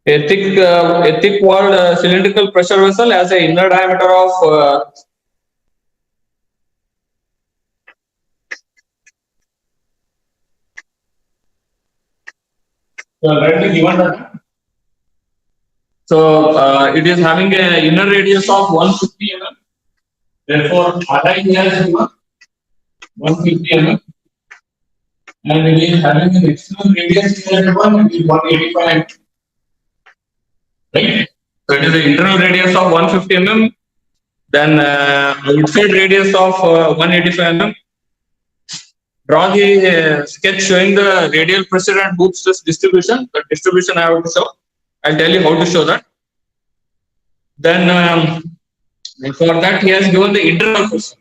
A thick walled cylindrical pressure vessel has an inner diameter of it is having an inner radius of 150 mm. Therefore, RI has 150 mm, and it is having an external radius here at 185. Right? So it is the internal radius of 150 mm, then outside radius of 185 mm. Draw the sketch showing the radial pressure and hoop stress distribution. The distribution I have to show. I'll tell you how to show that. Then for that he has given the internal pressure.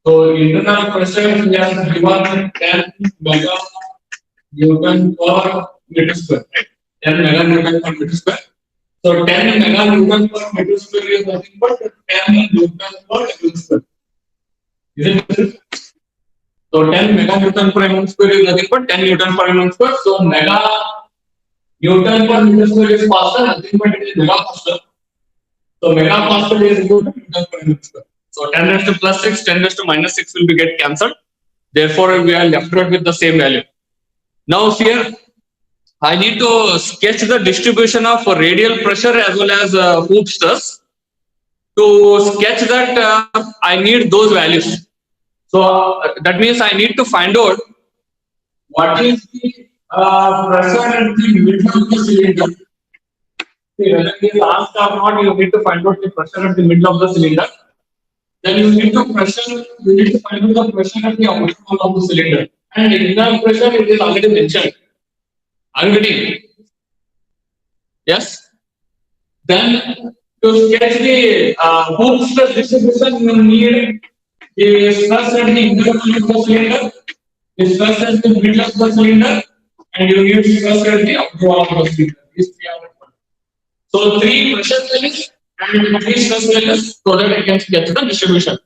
So internal pressure he has given 10 mega Newton per meter square. Right? 10 mega Newton per meter square. So 10 mega Newton per meter square is nothing but 10 Newton per meter square. Isn't it? So 10 mega Newton per mm square is nothing but 10 Newton per mm square. So mega Newton per meter square is faster, nothing but it is mega faster. So mega Pascal is equal to Newton per meter square. So 10 raised to plus 6, 10 raised to minus 6 will be get cancelled. Therefore, we are left out with the same value. Now here, I need to sketch the distribution of radial pressure as well as hoop stress. To sketch that, I need those values. So that means I need to find out what is the pressure at the middle of the cylinder. Whether it is asked or not, you need to find out the pressure at the middle of the cylinder. Then you need to find out the pressure at the outer wall of the cylinder. And internal pressure it is already mentioned. Are you getting? Yes. Then to sketch the hoop stress distribution, you need the stress at the inner wall of the cylinder, the stress at the middle of the cylinder, and you need stress at the outer wall of the cylinder. These three are required. So 3 pressure values and 3 stress values so that I can get the distribution.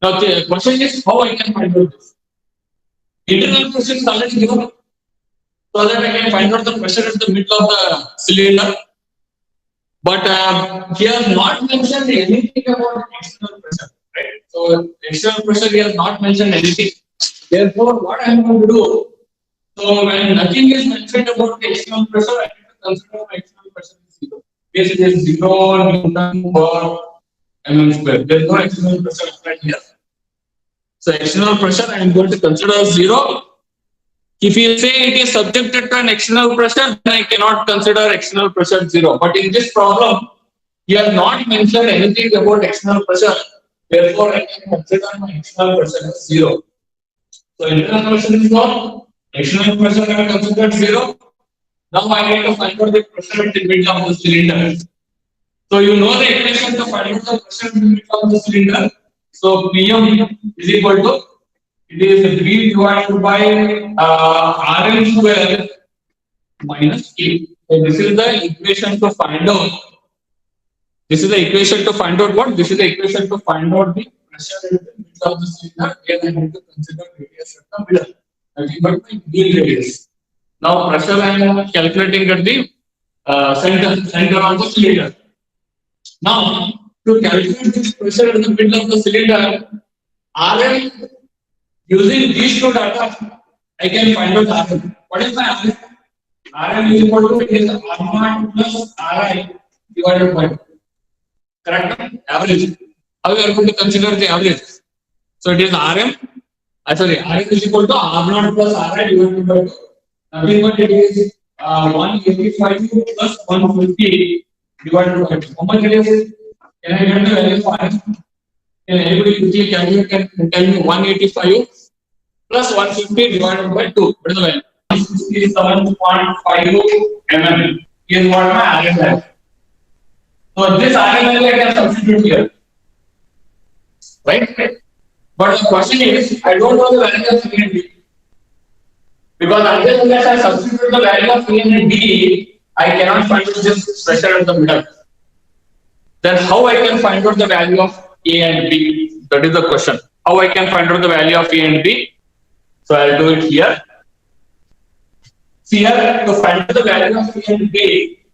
Now the question is how I can find out this. Internal pressure is already given so that I can find out the pressure at the middle of the cylinder. But he has not mentioned anything about external pressure. Right? So external pressure he has not mentioned anything. Therefore, what I am going to do, so when nothing is mentioned about the external pressure, I need to consider the external pressure is 0. Yes, it is 0 Newton per mm square. There is no external pressure right here. So external pressure I am going to consider 0. If you say it is subjected to an external pressure, then I cannot consider external pressure 0. But in this problem, you have not mentioned anything about external pressure. Therefore, I can consider my external pressure as 0. So internal pressure is 1. External pressure I have considered 0. Now I need to find out the pressure at the middle of the cylinder. So you know the equation to find out the pressure at the middle of the cylinder. So Pm is equal to it is V divided by Rn square minus K. So this is the equation to find out. This is the equation to find out what? This is the equation to find out the pressure at the middle of the cylinder. Here I need to consider radius at the middle. Nothing but my mean radius. Now pressure I am calculating at the center of the cylinder. Now to calculate this pressure at the middle of the cylinder, Rm using these two data, I can find out Rm. What is my Rm? Rm is equal to R0 plus Ri divided by 2. Correct? Average. How we are going to consider the average? So it is Rm. Rm is equal to R0 plus Ri divided by 2. Nothing but it is 185 plus 150 divided by 2. How much it is? Can I get the value for Rm? Can anybody quickly calculate? Can tell me 185 plus 150 divided by 2? What is the value? 67.50 mm is what my Rm is. So this Rm value I can substitute here. Right? But the question is, I don't know the value of C and D. Because unless I substitute the value of A and B, I cannot find this pressure at the middle. Then how I can find out the value of A and B? That is the question. How I can find out the value of A and B? So I'll do it here. See here, to find out the value of A and B,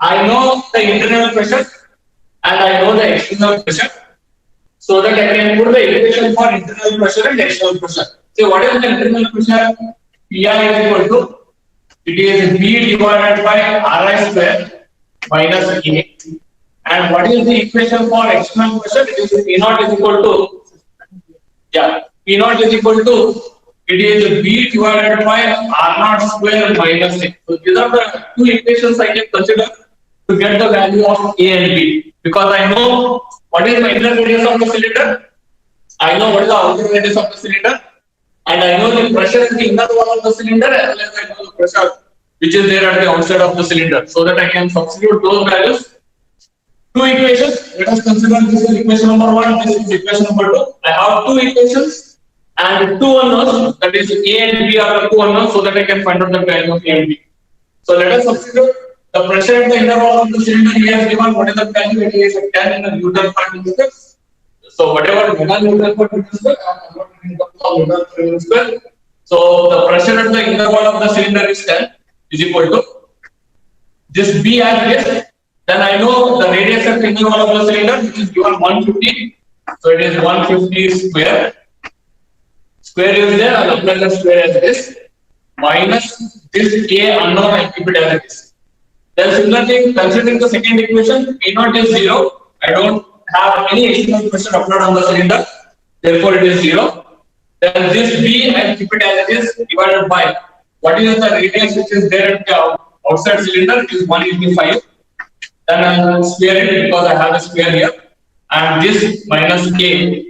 I know the internal pressure and I know the external pressure, so that I can put the equation for internal pressure and external pressure. So what is the internal pressure? PI is equal to, it is B divided by RI square minus E. And what is the equation for external pressure? It is P naught is equal to, yeah, P naught is equal to, it is B divided by R naught square minus A. So these are the two equations I can consider to get the value of A and B. Because I know what is the inner radius of the cylinder, I know what is the outer radius of the cylinder, and I know the pressure in the inner wall of the cylinder as well as I know the pressure which is there at the outside of the cylinder, so that I can substitute those values. Two equations. Let us consider this is equation number one, this is equation number two. I have two equations and two unknowns, that is A and B are the two unknowns, so that I can find out the value of A and B. So let us substitute the pressure at the inner wall of the cylinder. He has given what is the value? It is 10 in the Newton per meter. So whatever meganewton per meter square, I am converting in terms of Newton per meter square. So the pressure at the inner wall of the cylinder is 10 is equal to this B as this. Then I know the radius at the inner wall of the cylinder, which is given 150. So it is 150 square. Square is there, I'll apply the square as this. Minus this A unknown, I keep it as it is. Then similarly, considering the second equation, P naught is 0. I don't have any external pressure applied on the cylinder. Therefore, it is 0. Then this B, I keep it as it is, divided by what is the radius which is there at the outside cylinder, it is 185. Then I will square it because I have a square here, and this minus K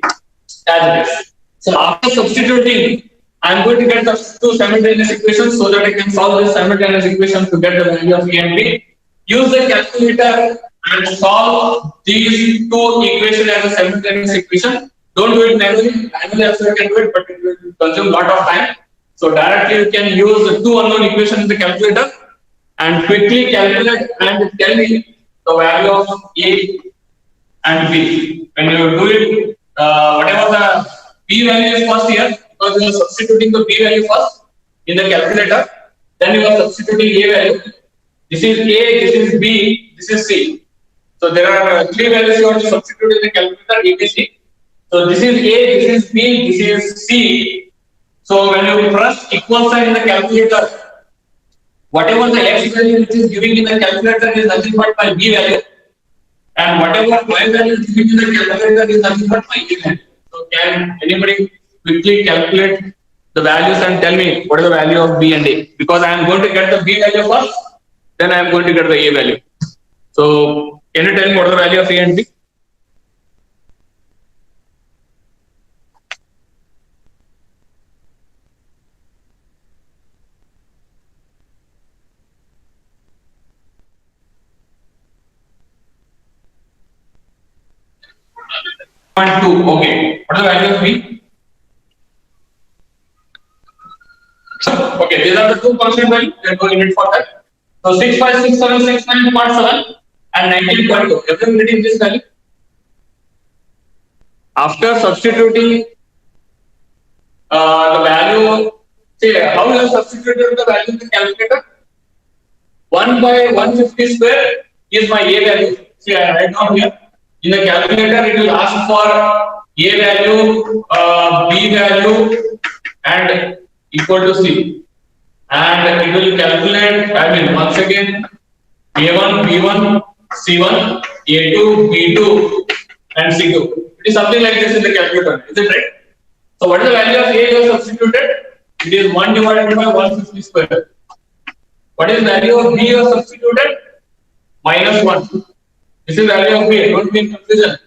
as it is. So after substituting, I am going to get the two simultaneous equations so that I can solve this simultaneous equation to get the value of A and B. Use the calculator and solve these two equations as a simultaneous equation. Don't do it manually. Manually also you can do it, but it will consume a lot of time. So directly you can use the two unknown equations in the calculator and quickly calculate and tell me the value of A and B. When you do it, whatever the B value is first here, because you are substituting the B value first in the calculator, then you are substituting A value. This is A, this is B, this is C. So there are three values you have to substitute in the calculator, A, B, C. So this is A, this is B, this is C. So when you press equal sign in the calculator, whatever the X value which is giving in the calculator is nothing but my B value, and whatever Y value is giving in the calculator is nothing but my A value. So can anybody quickly calculate the values and tell me what is the value of B and A? Because I am going to get the B value first, then I am going to get the A value. So can you tell me what is the value of A and B? Two. Okay. What is the value of B? Okay, these are the two constant values. We are going to for that. So 65676.7 and 19.2. Everyone getting this value? After substituting the value, say how you have substituted the value in the calculator? 1 by 150 square is my A value. See, I write down here. In the calculator, it will ask for A value, B value, and equal to C. And it will calculate, once again, A1, B1, C1, A2, B2, and C2. It is something like this in the calculator, is it right? So what is the value of A you have substituted? It is 1 divided by 150 square. What is the value of B you have substituted? Minus 1. This is value of B, don't be in confusion.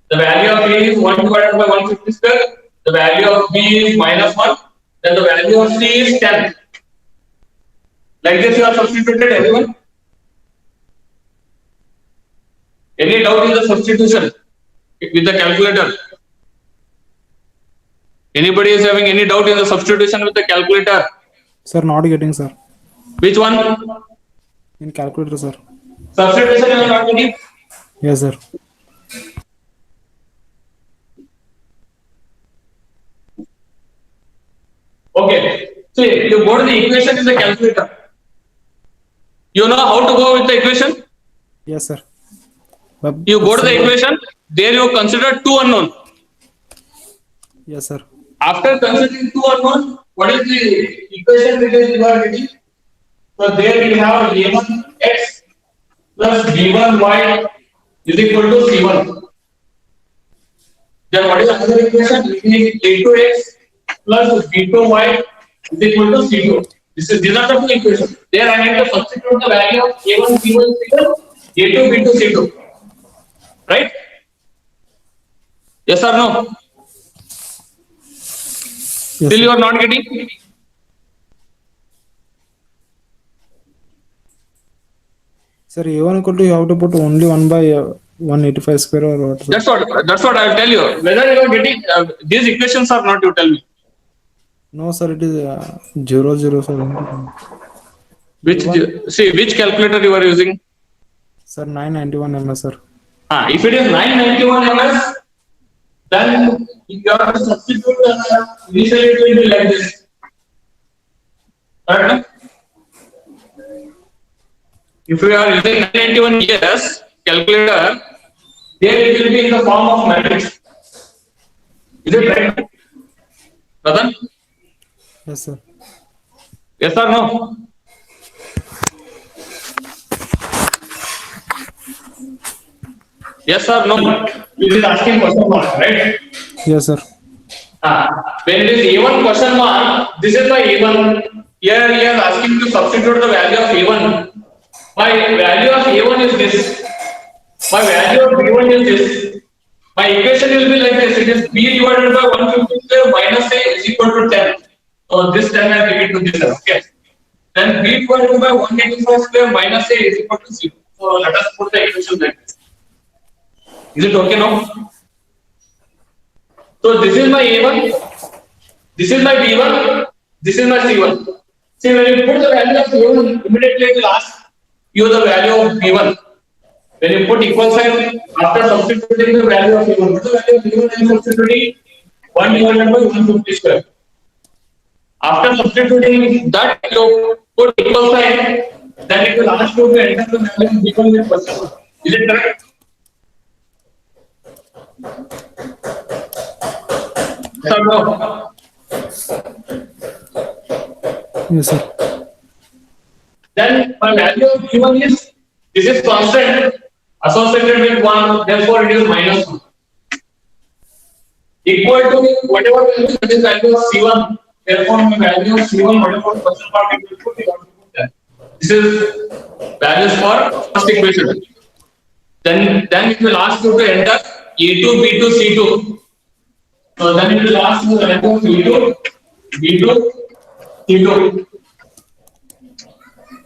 The value of A is 1 divided by 150 square. The value of B is minus 1. Then the value of C is 10. Like this you have substituted, everyone? Any doubt in the substitution with the calculator? Anybody is having any doubt in the substitution with the calculator? Sir, not getting, sir. Which one? In calculator, sir. Substitution you are not getting? Yes, sir. Okay. So you go to the equation in the calculator. You know how to go with the equation? Yes, sir. But, You go to the sir, equation, there you consider two unknown. Yes, sir. After considering two unknown, what is the equation that is you are getting? So there we have a1x plus b1y is equal to c1. Then what is another equation? It is a2x plus b2y is equal to c2. These are the two equations. There I need to substitute the value of a1 b1 c1, a2 b2 c2. Right? Yes or no? Yes, Still sir. you are not getting? Sir, A1 equal to you have to put only 1 by 185 square or what? Sir? That's what I will tell you. Whether you are getting these equations or not, you tell me. No, sir, it is 0, 0, sir. Which A1, see which calculator you are using? sir, 991 ms, sir. If it is 991 ms, then you have to substitute initially it will be like this. Right? If you are using 991 ES calculator, there it will be in the form of matrix. Is it right? Radhan? Yes, sir. Yes or no? Yes or no? It is asking question mark, right? Yes, sir. When this A1 question mark, this is my A1. Here he is asking to substitute the value of A1. My value of A1 is this. My value of B1 is this. My equation will be like this. It is B divided by 150 square minus A is equal to 10. So this 10 I give it to this. Okay. Then B divided by 185 square minus A is equal to 0. So let us put the equation like this. Is it okay now? So this is my A1, this is my B1, this is my C1. See, when you put the value of A1, immediately it will ask you the value of B1. When you put equal sign, after substituting the value of A1, what is the value of B1 I am substituting? 1 divided by 150 square. After substituting that, you put equal sign, then it will ask you to enter the value of B1 with percent. Is it correct? Yes or no? Yes, sir. Then my value of B1 is, this is constant associated with 1, therefore it is minus 1. Equal to whatever value, that is value of C1, therefore my value of C1, whatever percent part it will put, you have to put that. This is values for first equation. Then it will ask you to enter A2, B2, C2. So then it will ask you to enter B2, B2, C2.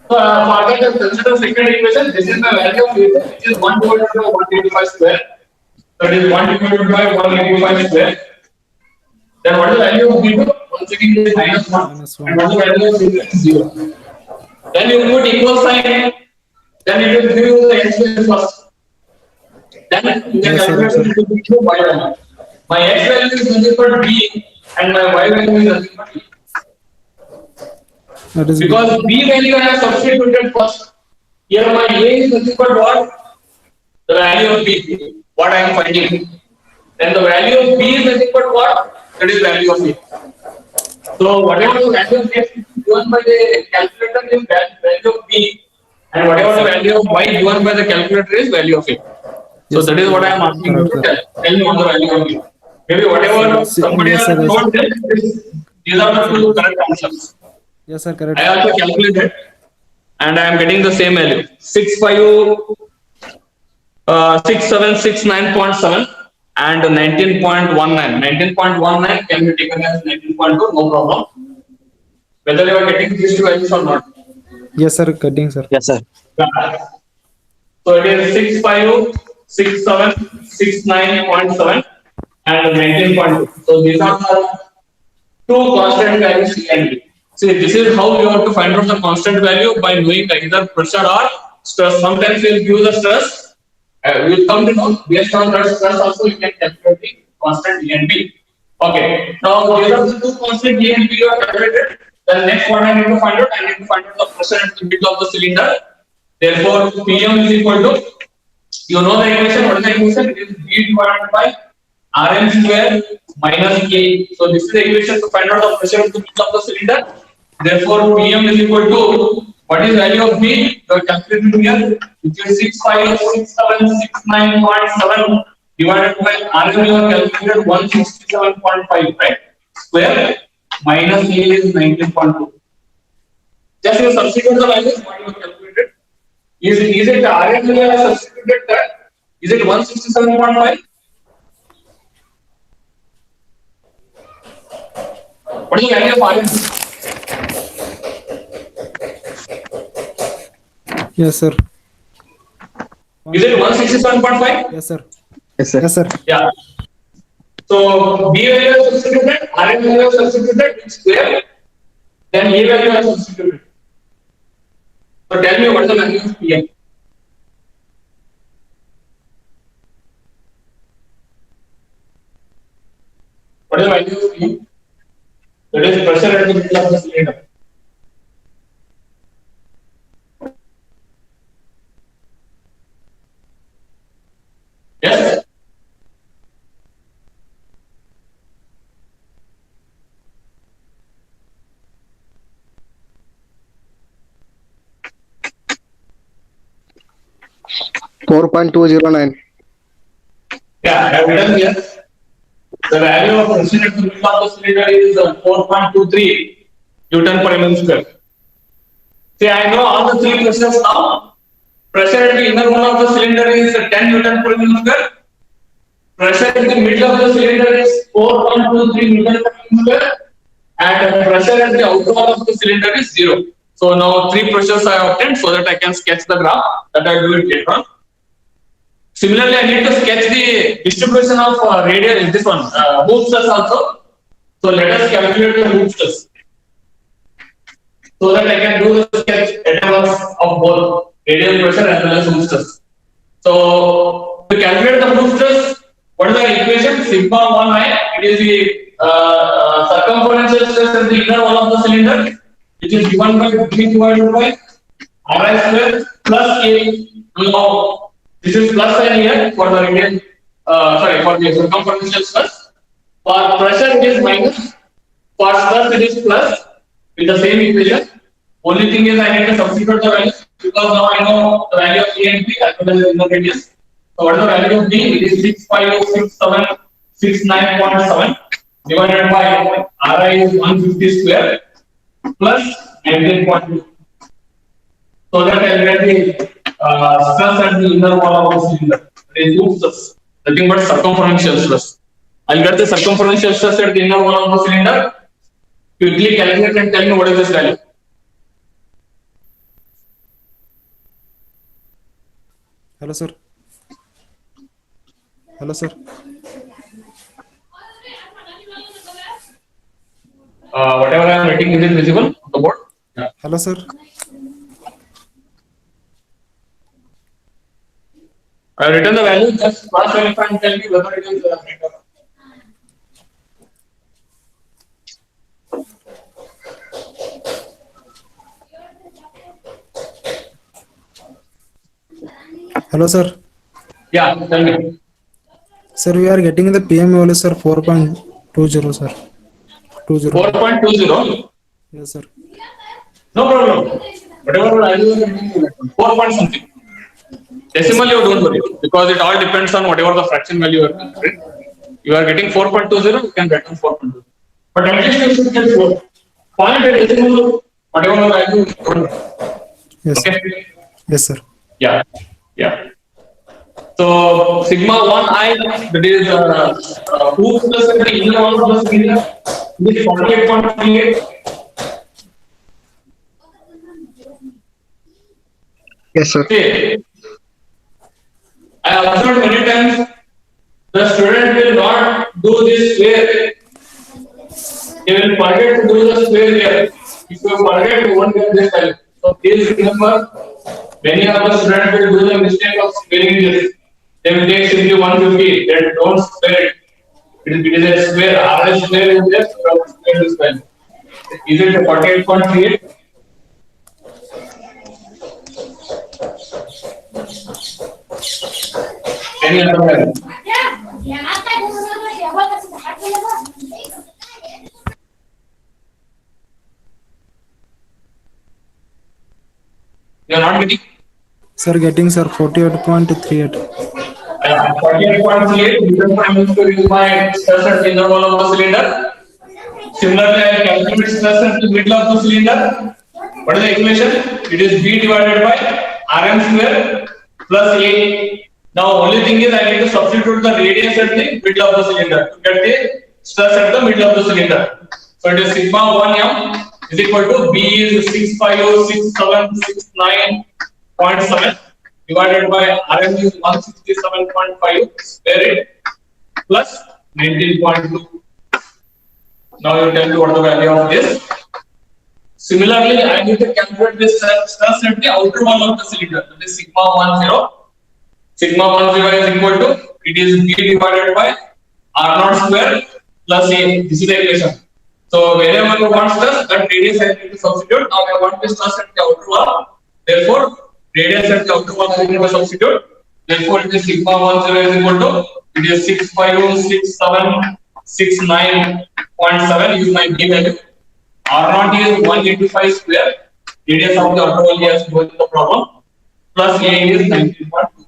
So for that, consider second equation. This is the value of A2, which is 1 divided by 185 square. That is 1 divided by 185 square. Then what is the value of B2? Once again, it is minus 1. Minus 1. And what is the value of C2? 0. Then you put equal sign. Then it will give you the x value first. Then you can Yes, sir, calculate yes, sir. it into y value. My x value is nothing but b, and my y value is nothing but b. That is Because b value I have substituted first. Here my a is nothing but what? The value of b, what I am finding. Then the value of b is nothing but what? That is value of a. So whatever the value of x given by the calculator is value of b, and whatever the value of y given by the calculator is value of a. So Yes, that is what I am asking you to correct, tell. Tell me what the value of b. Maybe whatever Yes, somebody yes, has sir, yes. told them, these are the two correct answers. Yes, sir, correct. I also calculated, and I am getting the same value 6769.7 and 19.19. 19.19 can be taken as 19.2, no problem. Whether you are getting these two values or not. Yes, sir, cutting, sir. Yes, sir. So it is 656769.7 and 19.2. So these are the two constant values C and B. See, this is how you have to find out the constant value by knowing either pressure or stress. Sometimes we will give the stress. We will come to know based on that stress also you can calculate the constant E and B. Okay. Now these are the two constant E and B you have calculated. Then next what I need to find out? I need to find out the pressure at the middle of the cylinder. Therefore, PM is equal to, you know the equation, what is the equation? It is B divided by Rm square minus K. So this is the equation to find out the pressure of the middle of the cylinder. Therefore, PM is equal to, what is value of B? You are calculating here, which is 6567669.7 divided by Rm, you are calculated 167.5, right? Square minus A is 19.2. Just you substitute the values, what you have calculated. Is it Rm you have substituted that? Is it 167.5? What is the value of Rm? Yes, sir. Is it 167.5? Yes, sir. Yes, sir. Yes, sir. Yeah. So B value is substituted, Rm value is substituted, it's square. Then A value is substituted. So tell me what is the value of PM? What is the value of PM? That is pressure at the middle of the cylinder. Yes? 4.209. Yeah, I have written here. The value of pressure at the middle of the cylinder is 4.23 Newton per mm square. See, I know all the three pressures now. Pressure at the inner wall of the cylinder is 10 Newton per mm square. Pressure at the middle of the cylinder is 4.23 Newton per mm square. And pressure at the outer wall of the cylinder is 0. So now three pressures I have obtained so that I can sketch the graph. That I will do it later on. Similarly, I need to sketch the distribution of radial, this one, Hooke's stress also. So let us calculate the Hooke's stress. So that I can do the sketch at once of both radial pressure as well as Hooke's stress. So to calculate the Hooke's stress, what is the equation? Sigma 1I, it is the circumferential stress at the inner wall of the cylinder, which is given by B divided by Ri square plus K. Now, this is plus sign here for the radial, for the circumferential stress. For pressure it is minus, for stress it is plus with the same equation. Only thing is I need to substitute the values because now I know the value of A and B as well as inner radius. So what is the value of B? It is 6506769.7 divided by Ri is 150 square plus 19.2. So that I will get the stress at the inner wall of the cylinder. It is Hooke's stress, nothing but circumferential stress. I'll get the circumferential stress at the inner wall of the cylinder. Quickly calculate and tell me what is this value. Hello, sir. Hello, sir. Whatever I am writing, is it visible on the board? Yeah. Hello, sir. I have written the value, just cross verify and tell me whether it is right or not. Hello, sir. Yeah, tell me. Sir, we are getting the PM value, sir, 4.20, sir. 20. 4.20. Yes, sir. No problem. Whatever value you are getting, 4 point something. Decimal you don't worry because it all depends on whatever the fraction value you are considering. You are getting 4.20, you can get 4.20. But at least you should get 4. Point a decimal, whatever the value you don't worry. Yes, sir. Okay? Yes, sir. Yeah. Yeah. So sigma 1I, that is Hooke's stress at the inner wall of the cylinder, is 48.38. Yes, sir. Okay. I have observed many times the student will not do this square. They will forget to do the square here. If you forget, you won't get this value. So please remember, many of the students will do the mistake of squaring this. They will take simply 150. They don't square it. It is a square. R square is there. So square this value. Is it 48.38? Any other value? You are not getting? Sir, getting sir 48.38. 48.38, reason for I am going to use my stress at the inner wall of the cylinder. Similarly, I calculate stress at the middle of the cylinder. What is the equation? It is B divided by Rm square plus A. Now, only thing is I need to substitute the radius at the middle of the cylinder to get the stress at the middle of the cylinder. So, it is sigma 1m is equal to B is 6506769.7 divided by Rm is 167.5 square it plus 19.2. Now you tell me what the value of this. Similarly, I need to calculate this stress at the outer wall of the cylinder. That is sigma 10. Sigma 10 is equal to, it is B divided by R0 square plus A. This is the equation. So whenever you want stress, that radius I need to substitute. Now I want the stress at the outer wall. Therefore, radius at the outer wall I need to substitute. Therefore, it is sigma 10 is equal to, it is 6506769.7 is my B value. R0 is 185 square. Radius of the outer wall has given the problem. Plus A is 19.2.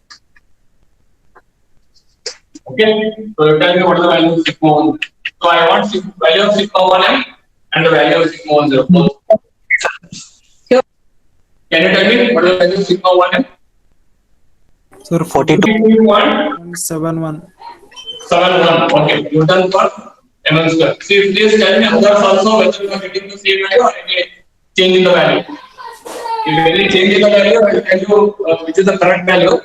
Okay. So you tell me what the value of sigma 1. So I want value of sigma 1m and the value of sigma 10. Can you tell me what is the value of sigma 1m? Sir, 42.71. 41. Okay. You done for mm square. See, please tell me others also whether you are getting the same value or any change in the value. If any change in the value, I will tell you which is the correct value.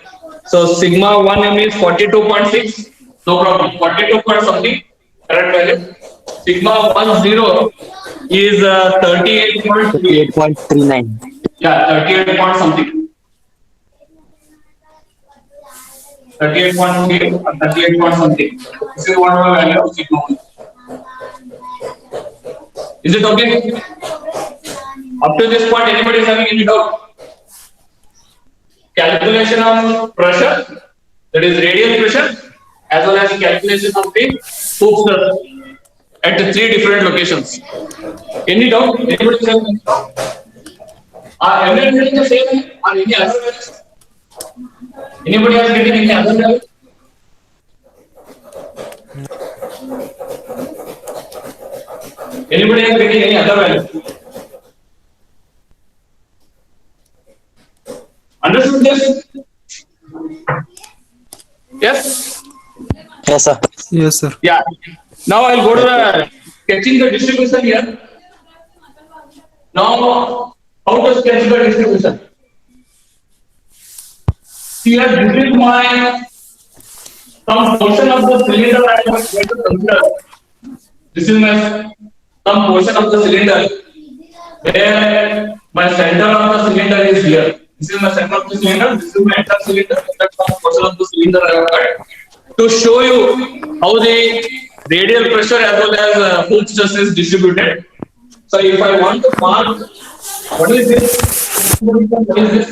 So sigma 1m is 42.6. No problem. 42 point something. Correct value. Sigma 10 is 38.3. 38.39. Yeah, 38 point something. 38.3 or 38 point something. This is what the value of sigma 1. Is it okay? Up to this point, anybody is having any doubt? Calculation of pressure, that is radial pressure, as well as calculation of the hoop stress at the 3 different locations. Any doubt? Anybody is having any doubt? Are everyone getting the same or any other values? Anybody else getting any other value? Anybody else getting any other value? Understood this? Yes? Yes, sir. Yes, sir. Yeah. Now I'll go to the sketching the distribution here. Now, how to sketch the distribution? Here, this is my some portion of the cylinder I am going to consider. This is my some portion of the cylinder where my center of the cylinder is here. This is my center of the cylinder. This is my entire cylinder. That's some portion of the cylinder I have cut to show you how the radial pressure as well as hoop stress is distributed. So if I want to mark what is this, what is this,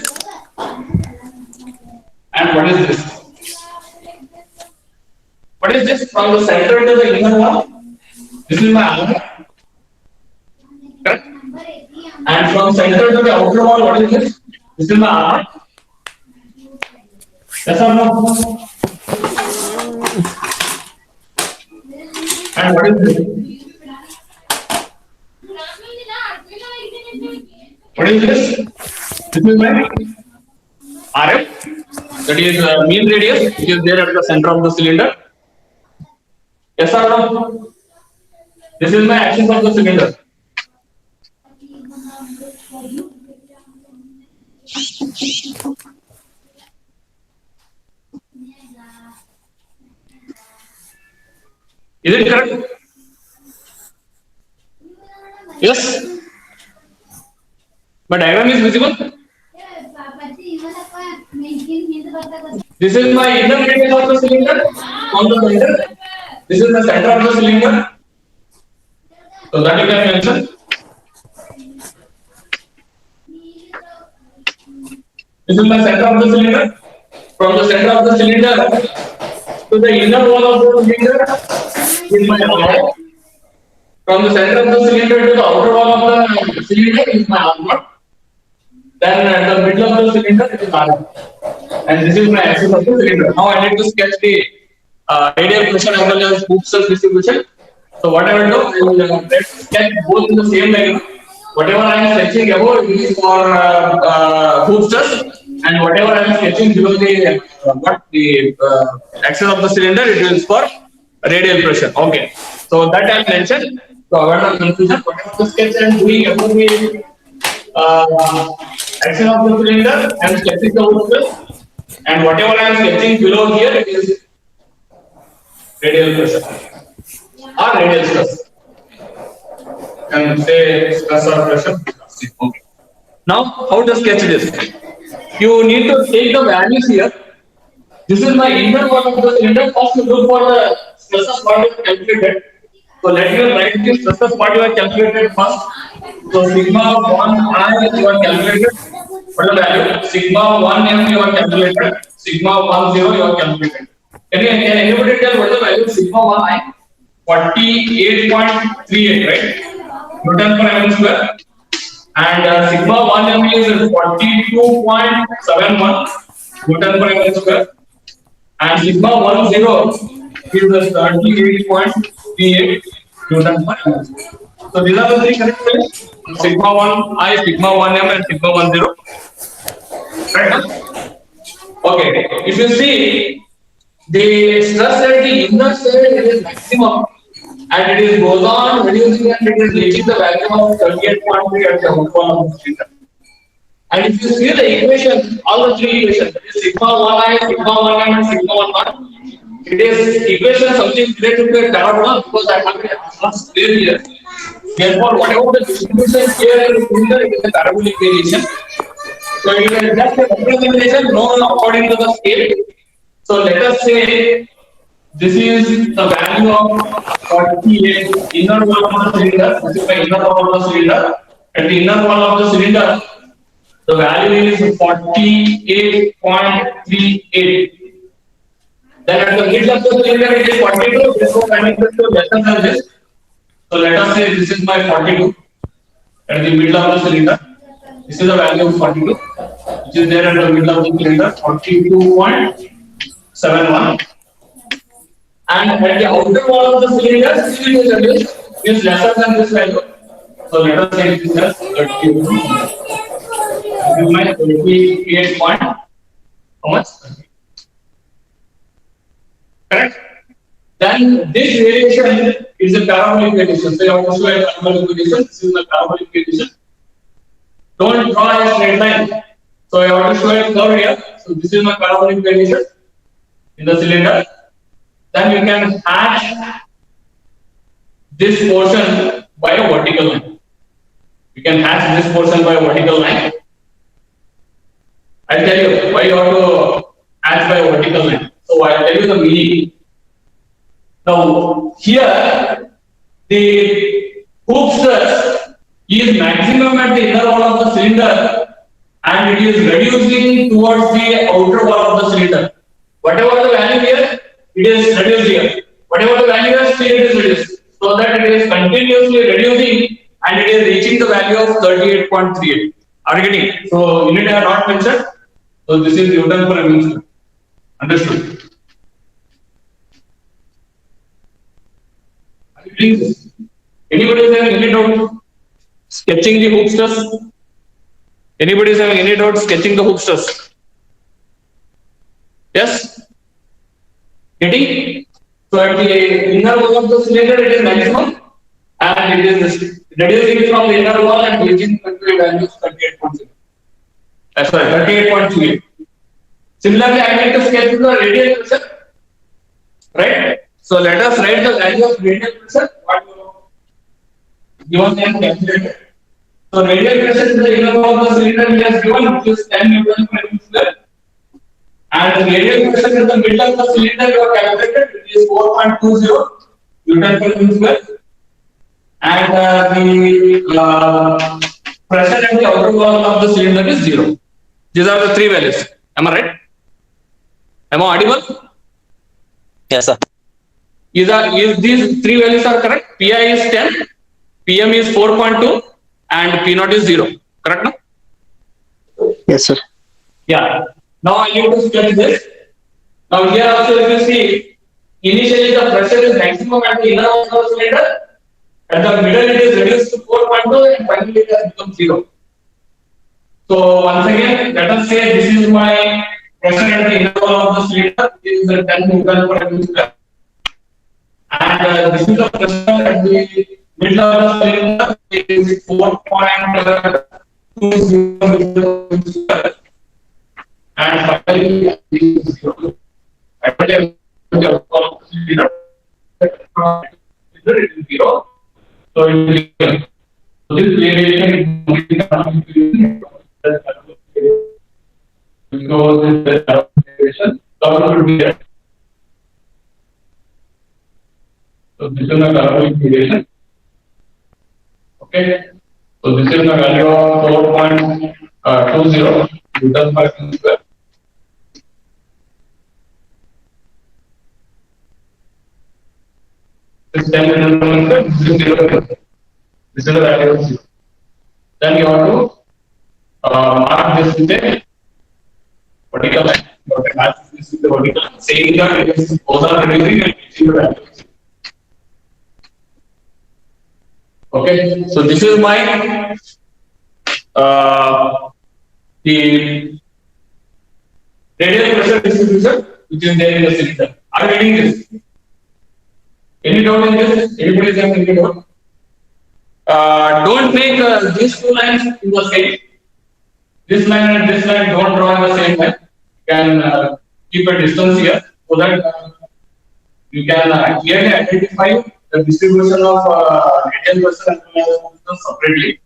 and what is this? What is this from the center to the inner wall? This is my arm. Correct? And from center to the outer wall, what is this? This is my arm. Yes or no? And what is this? What is this? This is my RF. That is mean radius, which is there at the center of the cylinder. Yes or no? This is my axis of the cylinder. Is it correct? Yes. My diagram is visible. This is my inner radius of the cylinder on the center. This is the center of the cylinder. So that you can mention. This is my center of the cylinder. From the center of the cylinder, So the inner wall of the cylinder is my R. From the center of the cylinder to the outer wall of the cylinder is my R naught. Then at the middle of the cylinder it is R. And this is my axis of the cylinder. Now I need to sketch the radial pressure as well as hoop stress distribution. So what I will do, I will sketch both in the same line. Whatever I am sketching above is for hoop stress, and whatever I am sketching below the axis of the cylinder, it is for radial pressure. Okay. So that I mentioned. So avoid the confusion. Whatever the sketch I am doing above the axis of the cylinder, I am sketching the hoop stress, and whatever I am sketching below here, it is radial pressure or radial stress. And say stress or pressure. Okay. Now, how to sketch this? You need to take the values here. This is my inner wall of the cylinder. First, you look for the stresses what you calculated. So let me write the stresses what you have calculated first. So sigma 1 I you have calculated. What is the value? Sigma 1 M you have calculated. Sigma 1 0 you have calculated. Can anybody tell what is the value of sigma 1 I? 48.38, right? Newton per mm square. And sigma 1 m is 42.71 Newton per mm square. And sigma 1 0 is 38.38 Newton per mm square. So these are the three correct values: sigma 1 I, sigma 1 m, and sigma 1 0. Right? Okay. If you see the stress at the inner side, it is maximum. And it is goes on reducing and it is reaching the value of 38.3 at the outer wall of the cylinder. And if you see the equation, all the three equations, that is sigma 1 I, sigma 1 m, and sigma 1 naught, it is equation something related to a parabola because I have it last clear here. Therefore, whatever the distribution here in the cylinder, it is a parabolic variation. So it is just a representation known according to the scale. So let us say this is the value of 48 inner wall of the cylinder. This is the inner wall of the cylinder. At the inner wall of the cylinder, the value is 48.38. Then at the middle of the cylinder, it is 42. Therefore, connected to lesser than this. So let us say this is my 42 at the middle of the cylinder. This is the value of 42, which is there at the middle of the cylinder, 42.71. And at the outer wall of the cylinder, is lesser than this value. So let us say this as 38. This is my 38 point. How much? Correct? Then this variation is a parabolic variation. So you have to show a parabolic variation. This is the parabolic variation. Don't draw a straight line. So I have to show a curve here. So this is my parabolic variation in the cylinder. Then you can hash this portion by a vertical line. You can hash this portion by a vertical line. I'll tell you why you have to hash by a vertical line. So I'll tell you the meaning. Now here the hoop stress is maximum at the inner wall of the cylinder and it is reducing towards the outer wall of the cylinder. Whatever the value here, it is reduced here. Whatever the value is, still it is reduced. So that it is continuously reducing and it is reaching the value of 38.38. Are you getting? So unit I have not mentioned. So this is Newton per mm square. Understood? Are you getting this? Anybody is having any doubt? Sketching the hoop stress? Anybody is having any doubt sketching the hoop stress? Yes? Getting? So at the inner wall of the cylinder it is maximum and it is reducing from the inner wall and reaching to a value of 38.0. Sorry, 38.38. Similarly, I need to sketch the radial pressure. Right? So let us write the value of radial pressure. What given and calculated. So radial pressure in the inner wall of the cylinder we have given, which is 10 Newton per mm square. And the radial pressure in the middle of the cylinder you have calculated, it is 4.20 Newton per mm square. And the pressure at the outer wall of the cylinder is 0. These are the three values. Am I right? Am I audible? Yes, sir. Is these three values are correct? Pi is 10, Pm is 4.2, and P0 is 0. Correct, no? Yes, sir. Yeah. Now I need to sketch this. Now here also if you see, initially the pressure is maximum at the inner of the cylinder. At the middle it is reduced to 4.2 and finally it has become 0. So once again, let us say this is my pressure at the inner wall of the cylinder. This is 10 Newton per mm square. And this is the pressure at the middle of the cylinder. It is 4.20 Newton per square. And finally, it is 0. At the level of the cylinder, it is 0. So it will be 0. So this variation is because this variation, curve will be there. So this is the curve variation. Okay. So this is the value of 4.20 Newton per meter square. This is 10 Newton per meter square. This is 0. This is the value of 0. Then you have to mark this with a vertical line. You have to match this with the vertical line, saying that it is both are reducing and reaching the value. Okay, so this is my the radial pressure distribution which is there in the cylinder. Are you reading this? Any doubt in this? Anybody is having any doubt? Don't make these two lines in the same. This line and this line don't draw in the same line. You can keep a distance here so that you can clearly identify the distribution of radial pressure as well as separately.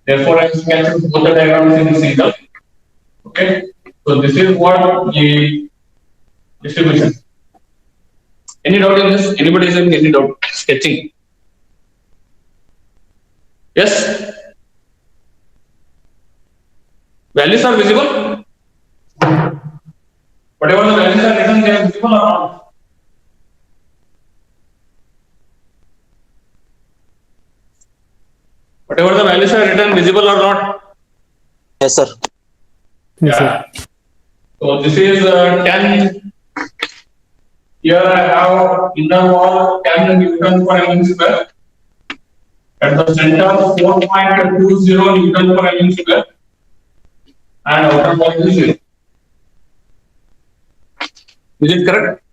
Therefore, I sketched both the diagrams in the single. Okay, so this is what the distribution. Any doubt in this? Anybody is having any doubt? Sketching. Yes? Values are visible? Whatever the values are written, they are visible or not? Whatever the values are written, visible or not? Yes, sir. Yes, Yeah. sir. So this is 10. Here I have inner wall 10 Newton per mm square. At the center 4.20 Newton per mm square. And outer wall is 0. Is it correct?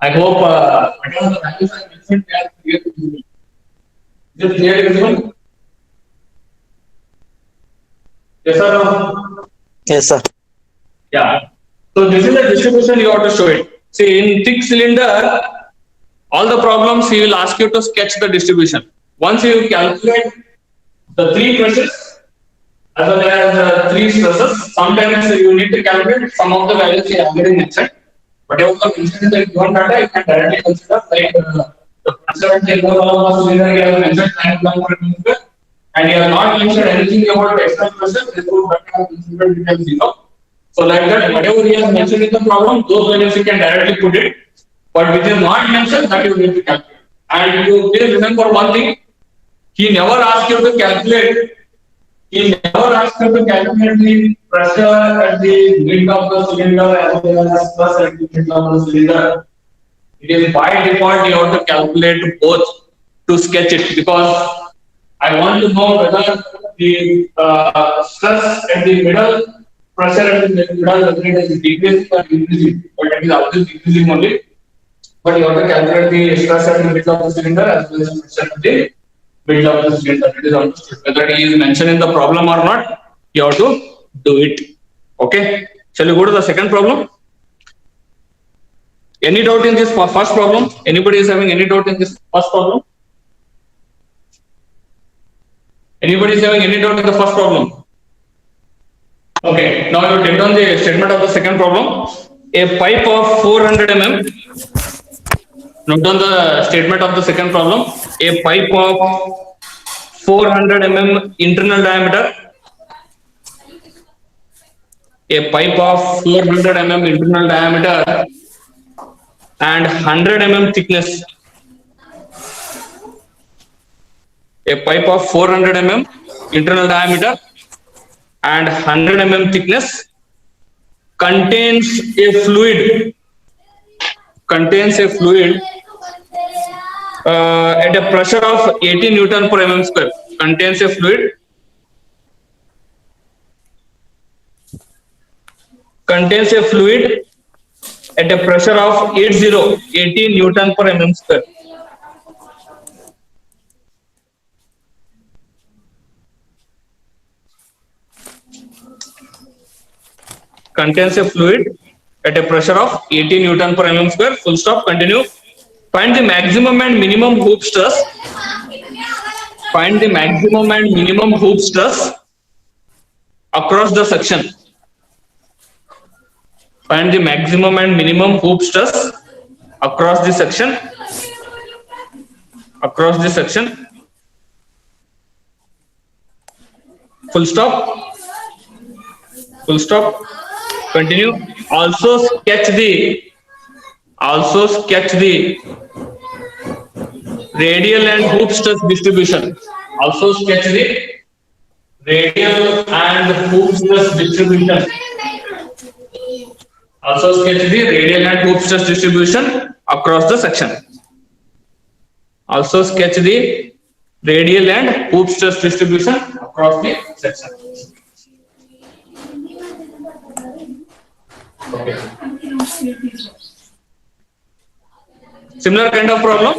I hope whatever the values are mentioned, they are clearly visible. Is it clearly visible? Yes or no? Yes, sir. Yeah. So this is the distribution you have to show it. See, in thick cylinder, all the problems he will ask you to sketch the distribution. Once you calculate the three pressures as well as three stresses, sometimes you need to calculate some of the values you have already mentioned. Whatever the mentioned in the given data, you can directly consider like the pressure at the inner wall of the cylinder you have mentioned 9 per meter, and you have not mentioned anything about the external pressure. Therefore, that you have considered it as 0. So like that, whatever he has mentioned in the problem, those values you can directly put it. But which is not mentioned, that you need to calculate. And you please remember one thing: he never asked you to calculate. He never asked you to calculate the pressure at the mid of the cylinder as well as plus at the mid of the cylinder. It is by default you have to calculate both to sketch it, because I want to know whether the stress at the middle, pressure at the middle, whether it is decreasing or increasing, but it is always decreasing only. But you have to calculate the stress at the middle of the cylinder as well as pressure at the middle of the cylinder. It is understood. Whether it is mentioned in the problem or not, you have to do it. Okay. Shall we go to the second problem? Any doubt in this first problem? Anybody is having any doubt in this first problem? Anybody is having any doubt in the first problem? Okay, now you take down the statement of the second problem. A pipe of 400 mm. Note down the statement of the second problem. A pipe of 400 mm internal diameter. A pipe of 400 mm internal diameter and 100 mm thickness. A pipe of 400 mm internal diameter and 100 mm thickness contains a fluid at a pressure of 80 Newton per mm square. Contains a fluid at a pressure of 80 Newton per mm square. Contains a fluid at a pressure of 80 Newton per mm square. Full stop. Continue. Find the maximum and minimum hoop stress. Find the maximum and minimum hoop stress across the section. Find the maximum and minimum hoop stress across the section. Across the section. Full stop. Full stop. Continue. Also sketch the radial and hoop stress distribution. Also sketch the radial and hoop stress distribution. Also sketch the radial and hoop stress distribution across the section. Also sketch the radial and hoop stress distribution across the section. Okay. Similar kind of problem.